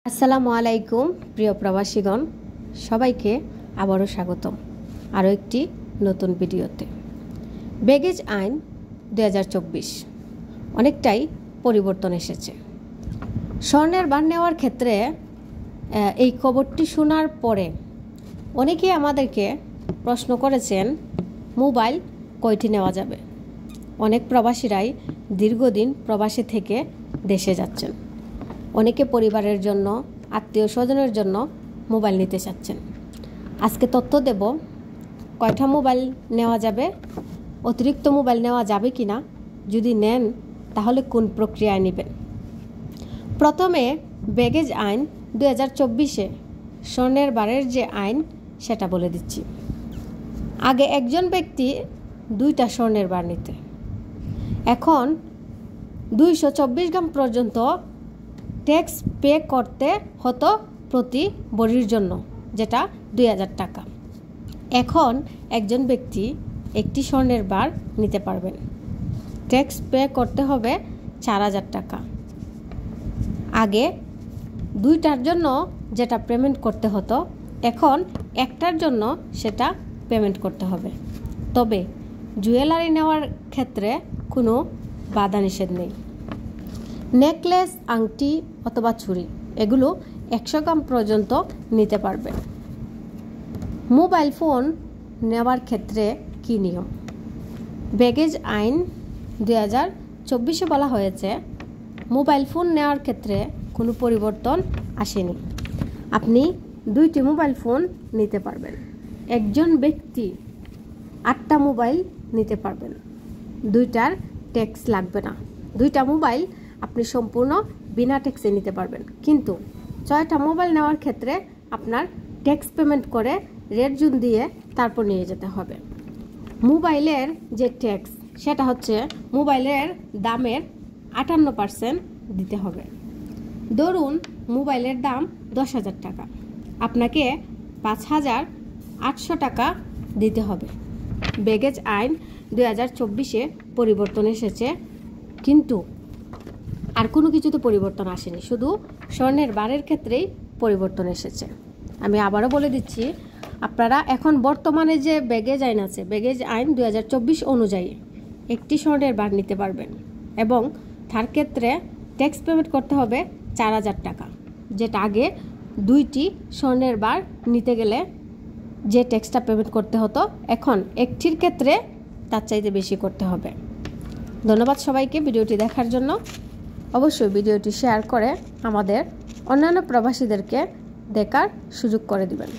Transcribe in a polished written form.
আসসালামু আলাইকুম প্রিয় প্রবাসীগণ, সবাইকে আবারও স্বাগতম আরও একটি নতুন ভিডিওতে। ব্যাগেজ আইন 2024 অনেকটাই পরিবর্তন এসেছে। স্বর্ণের বার নেওয়ার ক্ষেত্রে এই খবরটি শোনার পরে অনেকেই আমাদেরকে প্রশ্ন করেছেন, মোবাইল কয়টি নেওয়া যাবে। অনেক প্রবাসীরাই দীর্ঘদিন প্রবাসী থেকে দেশে যাচ্ছেন। অনেকে পরিবারের জন্য, আত্মীয় স্বজনের জন্য মোবাইল নিতে চাচ্ছেন। আজকে তথ্য দেব কয়টা মোবাইল নেওয়া যাবে, অতিরিক্ত মোবাইল নেওয়া যাবে কি না, যদি নেন তাহলে কোন প্রক্রিয়ায় নেবেন। প্রথমে ব্যাগেজ আইন 2024 স্বর্ণের বারের যে আইন সেটা বলে দিচ্ছি। আগে একজন ব্যক্তি 2টা স্বর্ণের বার নিতে, এখন 224 গ্রাম পর্যন্ত ট্যাক্স পে করতে হতো প্রতি বড়ির জন্য, যেটা 2000 টাকা। এখন একজন ব্যক্তি একটি স্বর্ণের বার নিতে পারবেন, ট্যাক্স পে করতে হবে 4000 টাকা। আগে 2টার জন্য যেটা পেমেন্ট করতে হতো, এখন একটার জন্য সেটা পেমেন্ট করতে হবে। তবে জুয়েলারি নেওয়ার ক্ষেত্রে কোনো বাধা নিষেধ নেই। নেকলেস, আংটি অথবা চুড়ি এগুলো 100 গ্রাম পর্যন্ত নিতে পারবেন। মোবাইল ফোন নেওয়ার ক্ষেত্রে কী নিয়ম? ব্যাগেজ আইন 2024 বলা হয়েছে মোবাইল ফোন নেওয়ার ক্ষেত্রে কোনো পরিবর্তন আসেনি। আপনি 2টি মোবাইল ফোন নিতে পারবেন। একজন ব্যক্তি 8টা মোবাইল নিতে পারবেন। 2টার ট্যাক্স লাগবে না। 2টা মোবাইল আপনি সম্পূর্ণ বিনা ট্যাক্সে নিতে পারবেন। কিন্তু 6টা মোবাইল নেওয়ার ক্ষেত্রে আপনার ট্যাক্স পেমেন্ট করে রেড জোন দিয়ে তারপর নিয়ে যেতে হবে। মোবাইলের যে ট্যাক্স সেটা হচ্ছে মোবাইলের দামের 58% দিতে হবে। ধরুন মোবাইলের দাম 10,000 টাকা, আপনাকে 5,800 টাকা দিতে হবে। ব্যাগেজ আইন 2024 পরিবর্তন এসেছে, কিন্তু আর কোনো কিছুতে পরিবর্তন আসেনি, শুধু স্বর্ণের বারের ক্ষেত্রেই পরিবর্তন এসেছে। আমি আবারও বলে দিচ্ছি, আপনারা এখন বর্তমানে যে ব্যাগেজ আইন আছে, ব্যাগেজ আইন 2024 অনুযায়ী একটি স্বর্ণের বার নিতে পারবেন এবং তার ক্ষেত্রে ট্যাক্স পেমেন্ট করতে হবে 4000 টাকা, যেটা আগে 2টি স্বর্ণের বার নিতে গেলে যে ট্যাক্সটা পেমেন্ট করতে হতো, এখন একটির ক্ষেত্রে তার চাইতে বেশি করতে হবে। ধন্যবাদ সবাইকে ভিডিওটি দেখার জন্য। অবশ্যই ভিডিওটি শেয়ার করে আমাদের অন্যান্য প্রবাসীদেরকে দেখার সুযোগ করে দিবেন।